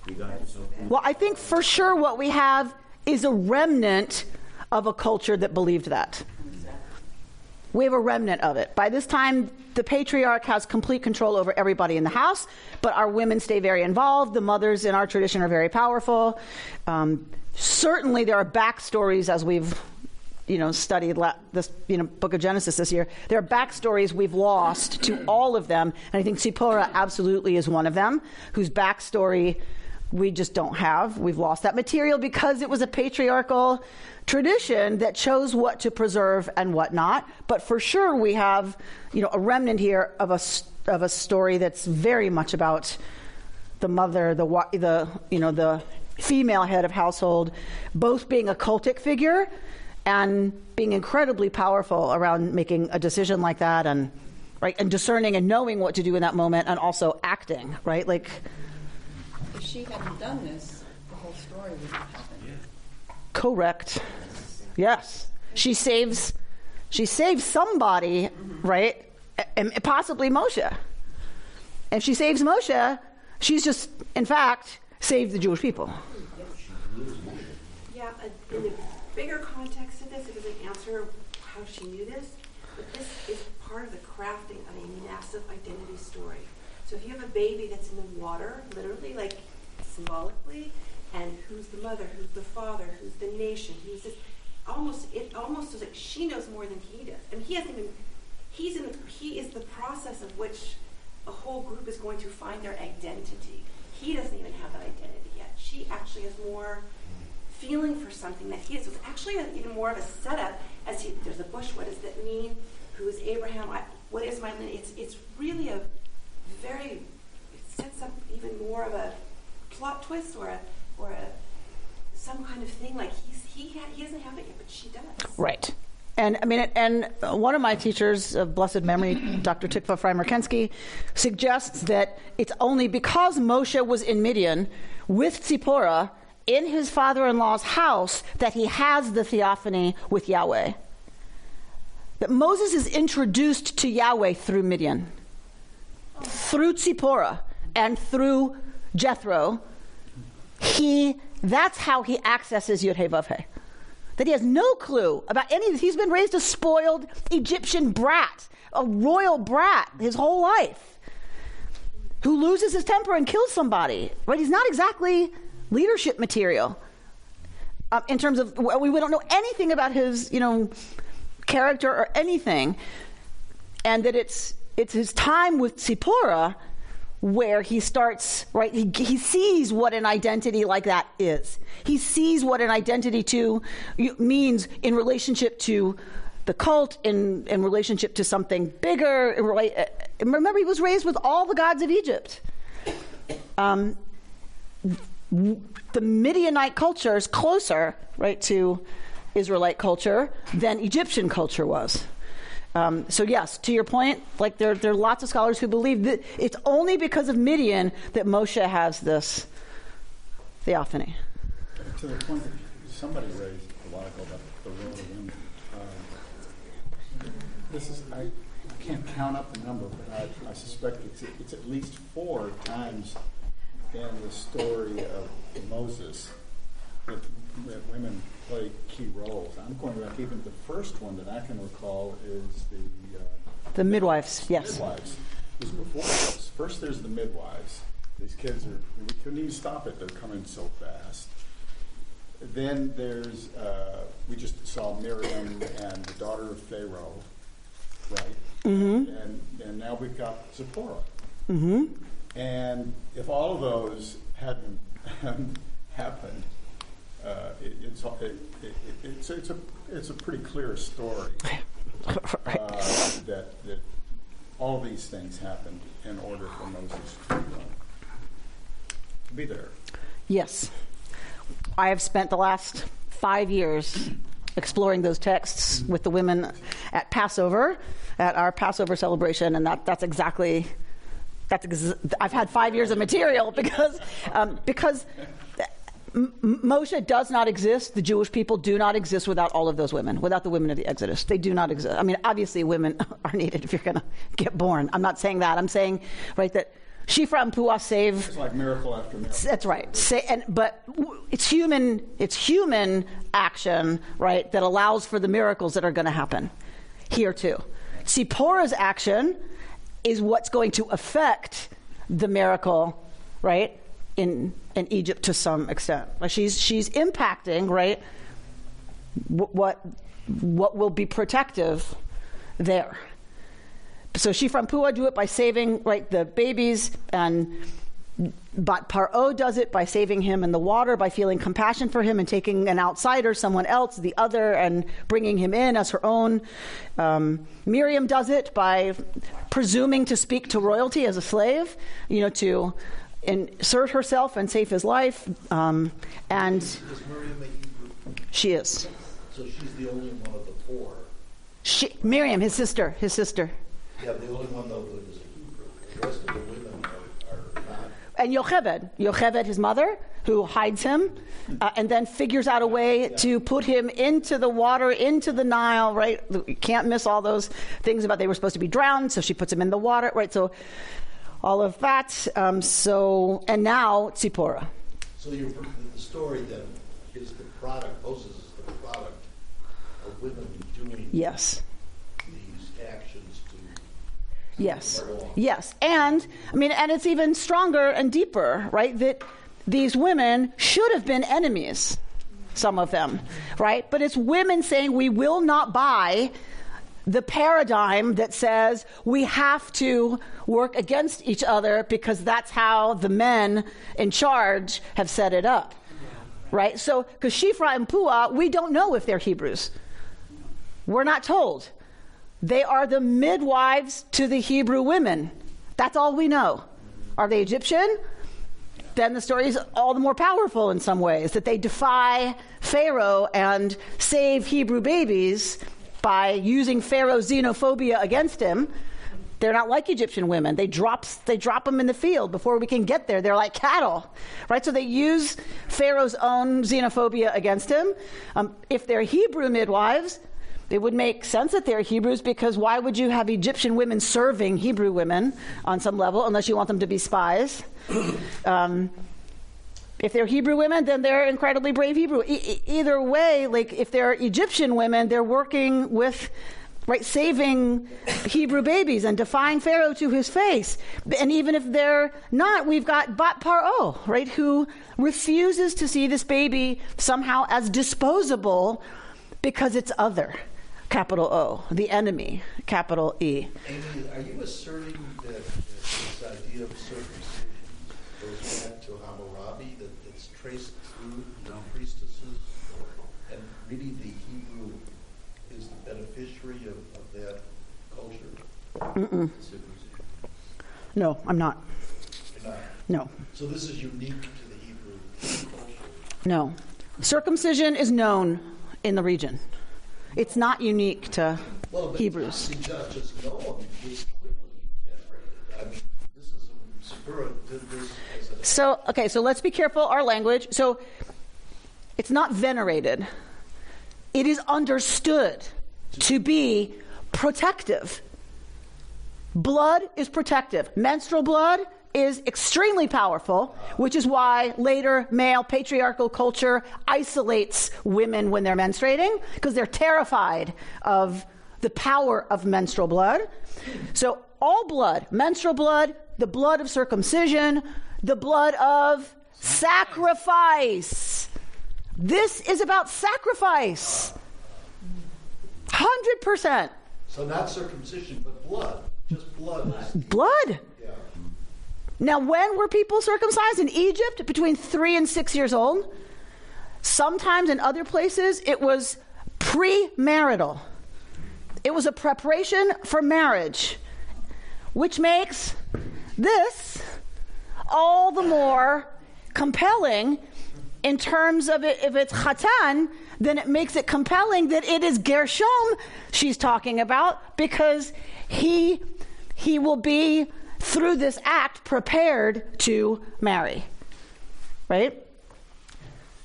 S8: we got it. So
S2: Well, I think for sure what we have is a remnant of a culture that believed that. We have a remnant of it. By this time, the patriarch has complete control over everybody in the house, but our women stay very involved. The mothers in our tradition are very powerful. Certainly, there are backstories as we've studied this book of Genesis this year. There are backstories we've lost to all of them, and I think Tzipporah absolutely is one of them, whose backstory we just don't have. We've lost that material because it was a patriarchal tradition that chose what to preserve and what not. But for sure, we have a remnant here of a story that's very much about the mother, the female head of household, both being a cultic figure and being incredibly powerful around making a decision like that, and discerning and knowing what to do in that moment, and also acting, right? Like,
S7: If she hadn't done this, the whole story wouldn't have happened.
S2: correct. Yes. She saves somebody, right? And possibly Moshe. If she saves Moshe, she's just, in fact, saved the Jewish people.
S10: Yeah, in the bigger context of this, it doesn't answer how she knew this, but this is part of the crafting of a massive identity story. So if you have a baby that's in the water, literally, like symbolically, and who's the mother, who's the father, who's the nation, who's this, it almost is like she knows more than he does. And he is the process of which a whole group is going to find their identity. He doesn't even have that identity yet. She actually has more feeling for something that he is. So it's actually even more of a setup as there's a bush, what does that mean? Who is Abraham? What is my lineage? It's really it sets up even more of a plot twist or some kind of thing, like he doesn't have it yet, but she does.
S2: Right. And I mean, and one of my teachers of blessed memory, Dr. Tikva Freimer-Kensky, suggests that it's only because Moshe was in Midian with Tzipporah in his father-in-law's house that he has the theophany with Yahweh. That Moses is introduced to Yahweh through Midian, through Tzipporah, and through Jethro. That's how he accesses Yud-Heh-Vav-Heh. That he has no clue about any of this. He's been raised a spoiled Egyptian brat, a royal brat his whole life, who loses his temper and kills somebody. Right? He's not exactly leadership material in terms of, we don't know anything about his, character or anything, and that it's his time with Tzipporah where he starts, right, he sees what an identity like that is. He sees what an identity means in relationship to the cult, in relationship to something bigger. Remember, he was raised with all the gods of Egypt. the Midianite culture is closer, right, to Israelite culture than Egyptian culture was. So yes, to your point, like there are lots of scholars who believe that it's only because of Midian that Moshe has this theophany.
S11: To the point that somebody raised a while ago about the role of women. This is, I can't count up the number, but I suspect it's at least 4 times in the story of Moses that women play key roles. I'm going back, even the first one that I can recall is
S2: the midwives, yes.
S11: Midwives. It was before this. First there's the midwives. These kids we couldn't even stop it. They're coming so fast. Then there's, we just saw Miriam and the daughter of Pharaoh, right? Mm-hmm. And now we've got Zipporah. Mm-hmm. And if all of those hadn't happened, it's a pretty clear story that all of these things happened in order for Moses to be there.
S2: Yes. I have spent the last 5 years exploring those texts with the women at Passover, at our Passover celebration, and that's exactly. I've had 5 years of material because Moshe does not exist. The Jewish people do not exist without all of those women, without the women of the Exodus. They do not exist. I mean, obviously, women are needed if you're going to get born. I'm not saying that. I'm saying, right, that Shifra and Puah save.
S11: It's like miracle after miracle.
S2: That's right. But it's human action, right, that allows for the miracles that are going to happen here too. Zipporah's action is what's going to affect the miracle, right, in Egypt to some extent. Like she's impacting, right, what will be protective there. So Shifra and Puah do it by saving, right, the babies, but Paro does it by saving him in the water, by feeling compassion for him and taking an outsider, someone else, the other, and bringing him in as her own. Miriam does it by presuming to speak to royalty as a slave, to insert herself and save his life. And
S3: is Miriam a Hebrew?
S2: She is.
S3: So she's the only one of the 4.
S2: Miriam, his sister.
S3: Yeah, the only one, though, that is a Hebrew. The rest of the women are not.
S2: And Yocheved, his mother, who hides him, and then figures out a way to put him into the water, into the Nile, right? You can't miss all those things about they were supposed to be drowned, so she puts him in the water, right? So all of that. And now Zipporah.
S3: So the story then is the product, Moses is the product of women doing
S2: yes.
S3: these actions to
S2: Yes. And it's even stronger and deeper, right? That these women should have been enemies, some of them, right? But it's women saying we will not buy the paradigm that says we have to work against each other because that's how the men in charge have set it up, right? So, because Shifra and Puah, we don't know if they're Hebrews. We're not told. They are the midwives to the Hebrew women. That's all we know. Are they Egyptian? Then the story is all the more powerful in some ways, that they defy Pharaoh and save Hebrew babies by using Pharaoh's xenophobia against him. They're not like Egyptian women. They drop them in the field before we can get there. They're like cattle, right? So they use Pharaoh's own xenophobia against him. If they're Hebrew midwives, it would make sense that they're Hebrews, because why would you have Egyptian women serving Hebrew women on some level unless you want them to be spies? If they're Hebrew women, then they're incredibly brave Hebrew. Either way, like if they're Egyptian women, they're working with, right, saving Hebrew babies and defying Pharaoh to his face. And even if they're not, we've got Bat Paro, right, who refuses to see this baby somehow as disposable because it's other. Capital O, the enemy, capital E.
S3: Amy, are you asserting that this idea of circumcision goes back to Hammurabi, that it's traced through the priestesses, and really the Hebrew is the beneficiary of that culture?
S2: No, I'm not.
S3: You're not?
S2: No.
S3: So this is unique to the Hebrew
S2: No. Circumcision is known in the region. It's not unique to Hebrews.
S3: It's not just known, it's clearly generated. I mean, this is Segura did this as an
S2: So let's be careful our language. So it's not venerated. It is understood to be protective. Blood is protective. Menstrual blood is extremely powerful, which is why later male patriarchal culture isolates women when they're menstruating, because they're terrified of the power of menstrual blood. So all blood, menstrual blood, the blood of circumcision, the blood of sacrifice. This is about sacrifice. 100%.
S3: So not circumcision, but blood. Just blood.
S2: Blood.
S3: Yeah.
S2: Now, when were people circumcised? In Egypt, between 3 and 6 years old. Sometimes in other places, it was premarital. It was a preparation for marriage, which makes this all the more compelling in terms of it. If it's chatan, then it makes it compelling that it is Gershom she's talking about, because he will be, through this act, prepared to marry. Right?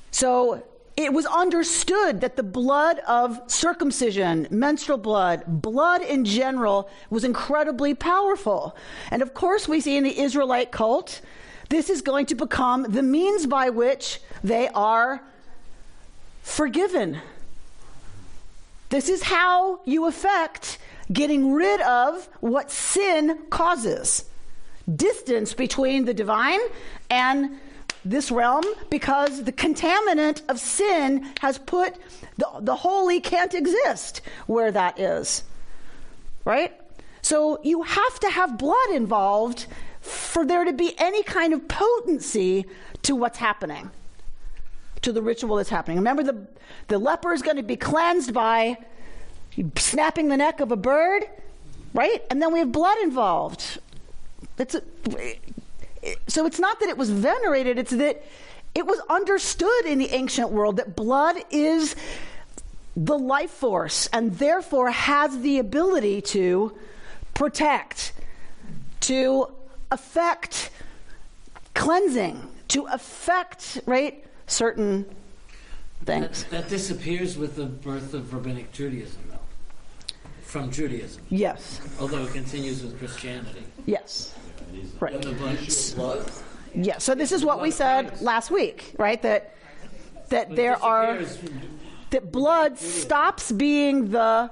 S2: So it was understood that the blood of circumcision, menstrual blood in general, was incredibly powerful. And of course, we see in the Israelite cult, this is going to become the means by which they are forgiven. This is how you affect getting rid of what sin causes. Distance between the divine and this realm, because the contaminant of sin has put the holy can't exist where that is. Right? So you have to have blood involved for there to be any kind of potency to what's happening, to the ritual that's happening. Remember, the leper is going to be cleansed by snapping the neck of a bird, right? And then we have blood involved. So it's not that it was venerated, it's that it was understood in the ancient world that blood is the life force and therefore has the ability to protect, to affect cleansing, to affect, right, certain things.
S4: That disappears with the birth of rabbinic Judaism, though, from Judaism.
S2: Yes.
S4: Although it continues with Christianity.
S2: Yes. Right.
S4: And the blood.
S2: Yeah. So this is what we said last week, right? That blood stops being the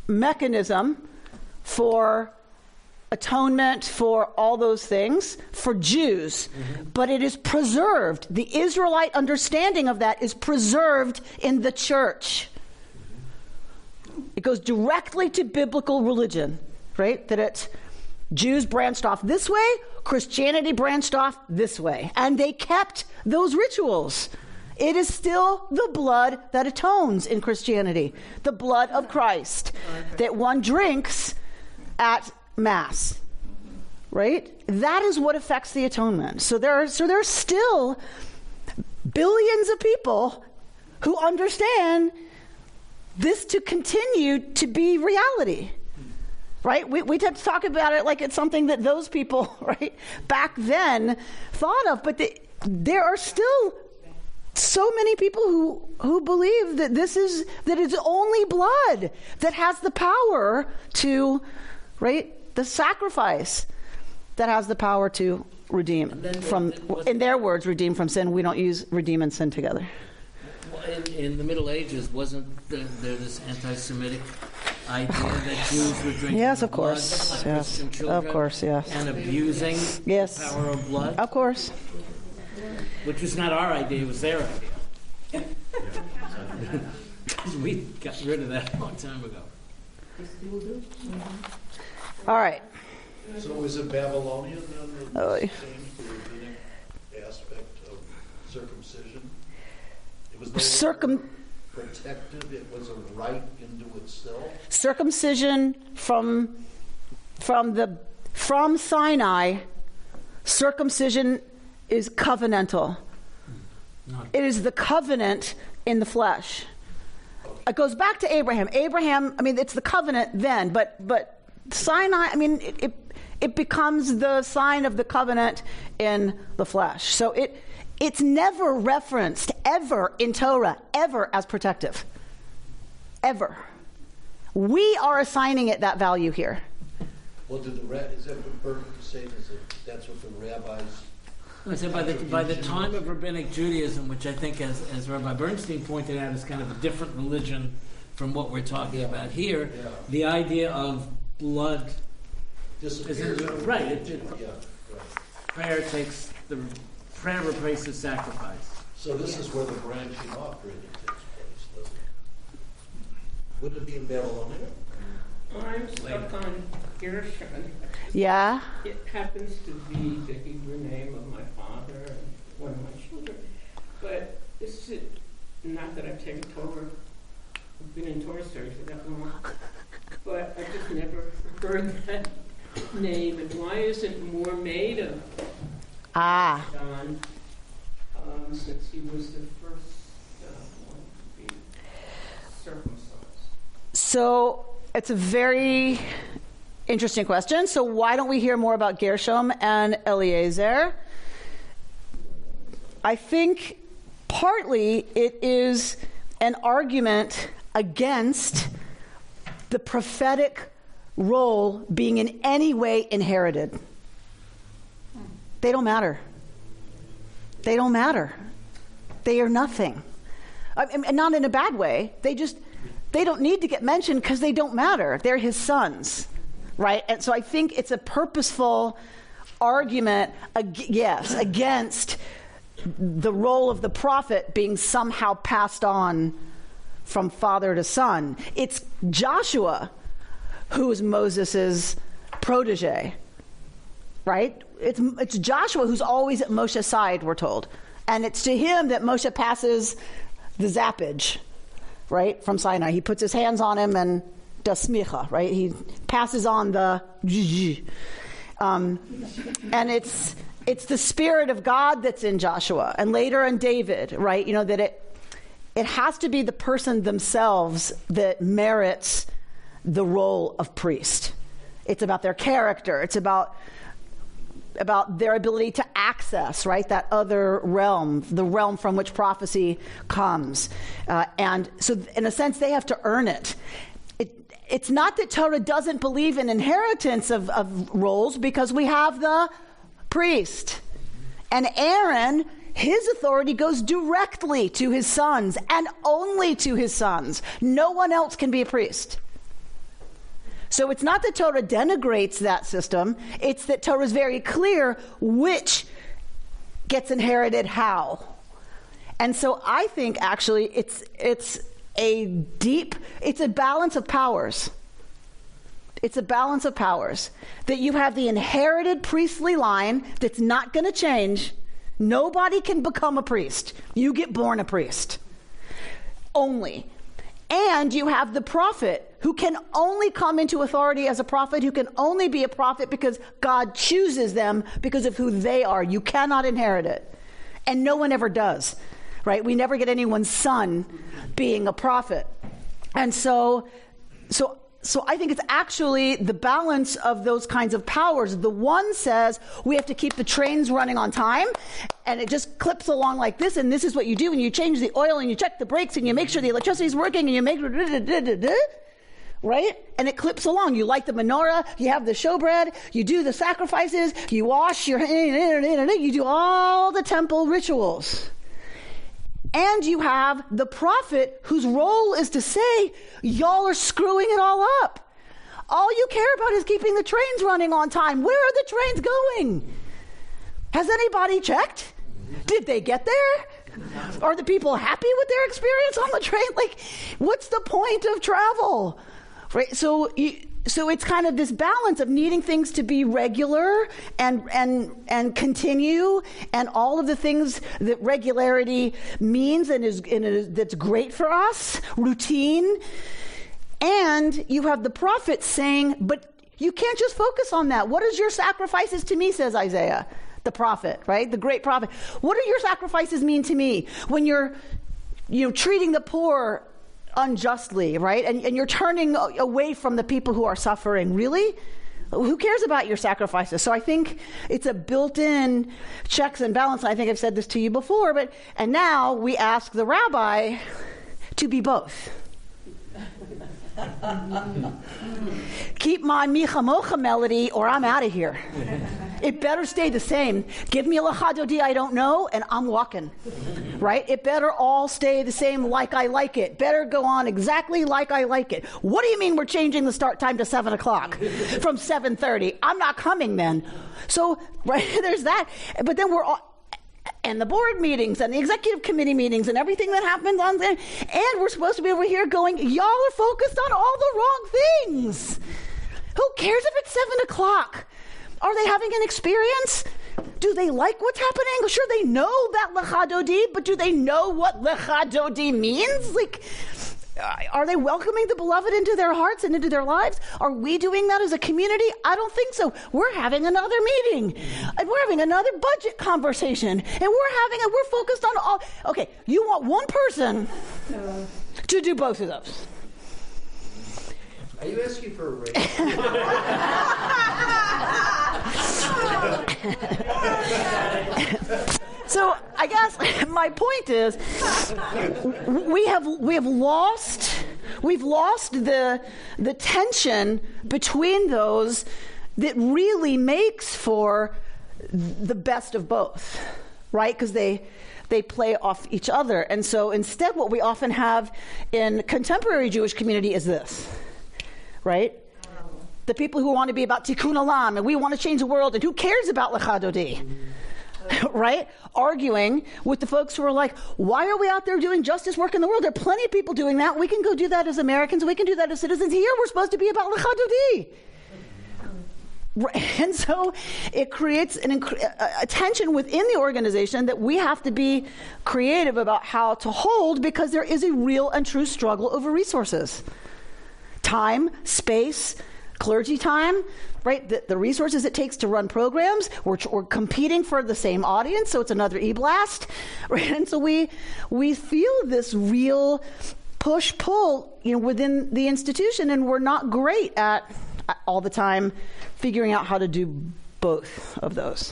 S2: mechanism for atonement, for all those things, for Jews, but it is preserved. The Israelite understanding of that is preserved in the church. It goes directly to biblical religion, right? That it's Jews branched off this way, Christianity branched off this way, and they kept those rituals. It is still the blood that atones in Christianity, the blood of Christ that one drinks at Mass, right? That is what affects the atonement. So there's still billions of people who understand this to continue to be reality, right? We tend to talk about it like it's something that those people, right, back then thought of, but there are still so many people who believe that it's only blood that has the power to, right, the sacrifice that has the power to redeem from, in their words, redeem from sin. We don't use redeem and sin together.
S4: In the Middle Ages, wasn't there this anti-Semitic idea that Jews were drinking
S2: yes, of
S4: blood
S2: course,
S4: like
S2: yes,
S4: Christian children,
S2: of course, yes,
S4: and abusing
S2: yes,
S4: the power of blood?
S2: Of course.
S4: Which was not our idea, it was their idea. We got rid of that a long time ago.
S2: All right.
S3: So is it Babylonian then the same rabbinic aspect of circumcision? It was no protective, it was a right into itself?
S2: Circumcision from Sinai, circumcision is covenantal. It is the covenant in the flesh. It goes back to Abraham. Abraham, I mean, it's the covenant then, but Sinai, I mean, it becomes the sign of the covenant in the flesh. So it's never referenced ever in Torah, ever as protective. Ever. We are assigning it that value here.
S3: Well, is that what Burton was saying? Is that's what the rabbis...
S4: I said by the time of Rabbinic Judaism, which I think, as Rabbi Bernstein pointed out, is kind of a different religion from what we're talking about here, the idea of blood
S3: disappears.
S4: Right. Prayer replaces sacrifice.
S3: So this is where the branching off really takes place, doesn't it? Wouldn't it be in Babylonia?
S6: I'm stuck on Gershon.
S2: Yeah.
S6: It happens to be the Hebrew name of my father and one of my children. But this is not that I've taken Torah. I've been in Torah study for that long. But I've just never heard that name. And why isn't more made of John? Since he was the first one to be circumcised.
S2: So it's a very interesting question. So why don't we hear more about Gershom and Eliezer? I think partly it is an argument against the prophetic role being in any way inherited. They don't matter. They don't matter. They are nothing. And not in a bad way. They don't need to get mentioned because they don't matter. They're his sons, right? And so I think it's a purposeful argument, against the role of the prophet being somehow passed on from father to son. It's Joshua who is Moses' protege, right? It's Joshua who's always at Moshe's side, we're told. And it's to him that Moshe passes the zappage, right, from Sinai. He puts his hands on him and does smicha, right? He passes on the and it's the Spirit of God that's in Joshua and later in David, right? You know, that it has to be the person themselves that merits the role of priest. It's about their character. It's about their ability to access, right, that other realm, the realm from which prophecy comes. And so, in a sense, they have to earn it. It's not that Torah doesn't believe in inheritance of roles, because we have the priest. And Aaron, his authority goes directly to his sons, and only to his sons. No one else can be a priest. So it's not that Torah denigrates that system, it's that Torah is very clear which gets inherited how. And so I think actually it's a balance of powers. It's a balance of powers. That you have the inherited priestly line that's not going to change. Nobody can become a priest. You get born a priest. Only. And you have the prophet who can only come into authority as a prophet, who can only be a prophet because God chooses them because of who they are. You cannot inherit it. And no one ever does, right? We never get anyone's son being a prophet. And so I think it's actually the balance of those kinds of powers. The one says we have to keep the trains running on time, and it just clips along like this, and this is what you do, and you change the oil, and you check the brakes, and you make sure the electricity is working, and you make right? And it clips along. You light the menorah, you have the showbread, you do the sacrifices, you wash your you do all the temple rituals. And you have the prophet whose role is to say, y'all are screwing it all up. All you care about is keeping the trains running on time. Where are the trains going? Has anybody checked? Did they get there? Are the people happy with their experience on the train? Like, what's the point of travel? Right? So it's kind of this balance of needing things to be regular and continue, and all of the things that regularity means and that's great for us, routine. And you have the prophet saying, but you can't just focus on that. What is your sacrifices to me, says Isaiah? the prophet, right? The great prophet. What do your sacrifices mean to me when you're treating the poor unjustly, right? And you're turning away from the people who are suffering. Really? Who cares about your sacrifices? So I think it's a built-in checks and balance. I think I've said this to you before, and now we ask the rabbi to be both. Keep my Micha Mocha melody or I'm out of here. It better stay the same. Give me a Lecha Dodi I don't know and I'm walking. Right? It better all stay the same like I like it. Better go on exactly like I like it. What do you mean we're changing the start time to 7 o'clock from 7:30? I'm not coming then. So, right, there's that. But then we're all... And the board meetings and the executive committee meetings and everything that happens on there. And we're supposed to be over here going, y'all are focused on all the wrong things. Who cares if it's 7 o'clock? Are they having an experience? Do they like what's happening? Sure, they know about Lecha Dodi, but do they know what Lecha Dodi means? Like, are they welcoming the beloved into their hearts and into their lives? Are we doing that as a community? I don't think so. We're having another meeting. And we're having another budget conversation. And we're focused on all... Okay, you want one person to do both of those.
S3: Are you asking for a raise?
S2: So I guess my point is, we've lost the tension between those that really makes for the best of both, right? Because they play off each other. And so instead, what we often have in contemporary Jewish community is this, right? The people who want to be about tikkun olam, and we want to change the world, and who cares about Lecha Dodi? Right? Arguing with the folks who are like, why are we out there doing justice work in the world? There are plenty of people doing that. We can go do that as Americans. We can do that as citizens. Here, we're supposed to be about Lecha Dodi. And so it creates a tension within the organization that we have to be creative about how to hold, because there is a real and true struggle over resources. Time, space, clergy time, right? The resources it takes to run programs. We're competing for the same audience, so it's another e-blast, right? And so we feel this real push-pull, within the institution, and we're not great at all the time figuring out how to do both of those.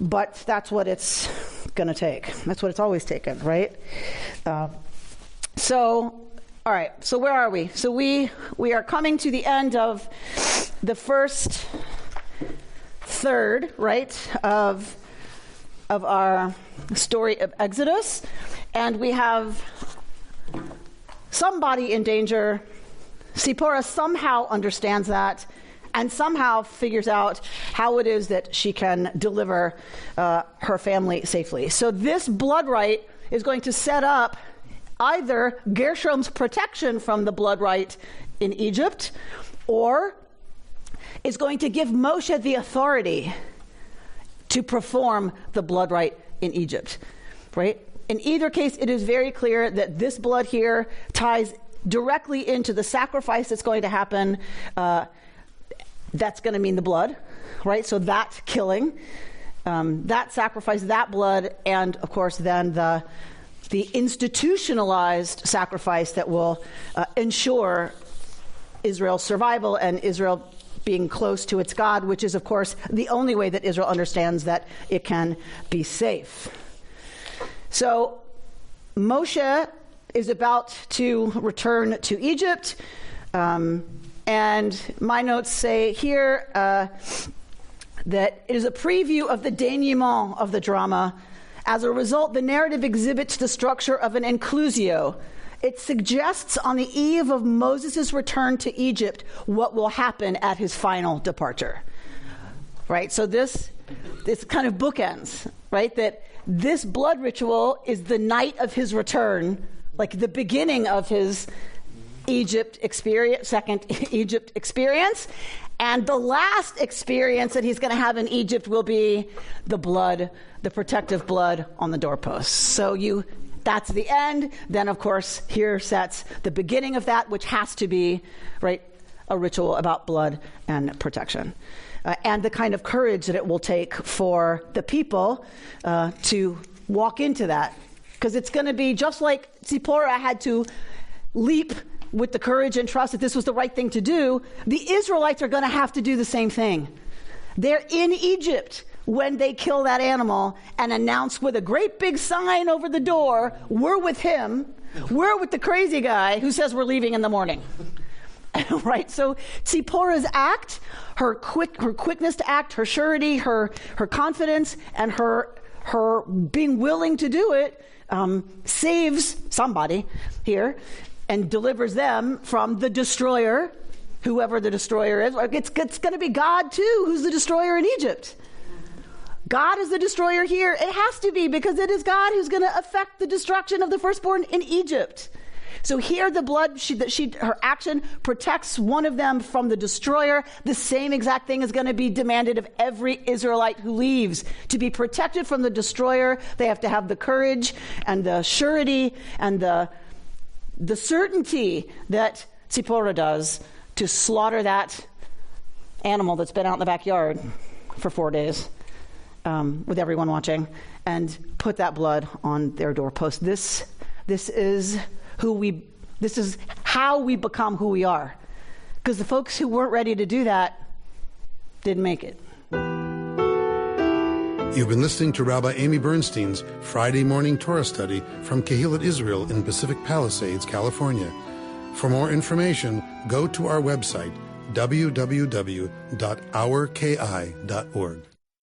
S2: But that's what it's going to take. That's what it's always taken, right? All right, so where are we? So we are coming to the end of the first third, right, of our story of Exodus, and we have somebody in danger. Sipporah somehow understands that and somehow figures out how it is that she can deliver her family safely. So this blood right is going to set up either Gershom's protection from the blood right in Egypt, or is going to give Moshe the authority to perform the blood right in Egypt, right? In either case, it is very clear that this blood here ties directly into the sacrifice that's going to happen. That's going to mean the blood, right? So that killing, that sacrifice, that blood, and of course then the institutionalized sacrifice that will ensure Israel's survival and Israel being close to its God, which is, of course, the only way that Israel understands that it can be safe. So Moshe is about to return to Egypt, and my notes say here that it is a preview of the denouement of the drama. As a result, the narrative exhibits the structure of an inclusio. It suggests on the eve of Moses' return to Egypt what will happen at his final departure. Right? So this kind of bookends, right? That this blood ritual is the night of his return, like the beginning of his Egypt experience, second Egypt experience. And the last experience that he's going to have in Egypt will be the blood, the protective blood on the doorposts. So that's the end. Then, of course, here sets the beginning of that, which has to be, right, a ritual about blood and protection. and the kind of courage that it will take for the people to walk into that. Because it's going to be just like Zipporah had to leap with the courage and trust that this was the right thing to do, the Israelites are going to have to do the same thing. They're in Egypt when they kill that animal and announce with a great big sign over the door, we're with him, we're with the crazy guy who says we're leaving in the morning. Right? So Zipporah's act, her quickness to act, her surety, her confidence, and her being willing to do it saves somebody here and delivers them from the destroyer, whoever the destroyer is. It's going to be God too, who's the destroyer in Egypt. God is the destroyer here. It has to be, because it is God who's going to affect the destruction of the firstborn in Egypt. So here the blood, her action protects one of them from the destroyer. The same exact thing is going to be demanded of every Israelite who leaves. To be protected from the destroyer, they have to have the courage and the surety and the certainty that Zipporah does to slaughter that animal that's been out in the backyard for 4 days with everyone watching, and put that blood on their doorpost. This is how we become who we are. Because the folks who weren't ready to do that didn't make it.
S1: You've been listening to Rabbi Amy Bernstein's Friday morning Torah study from Kehillat Israel in Pacific Palisades, California. For more information, go to our website, www.ourki.org.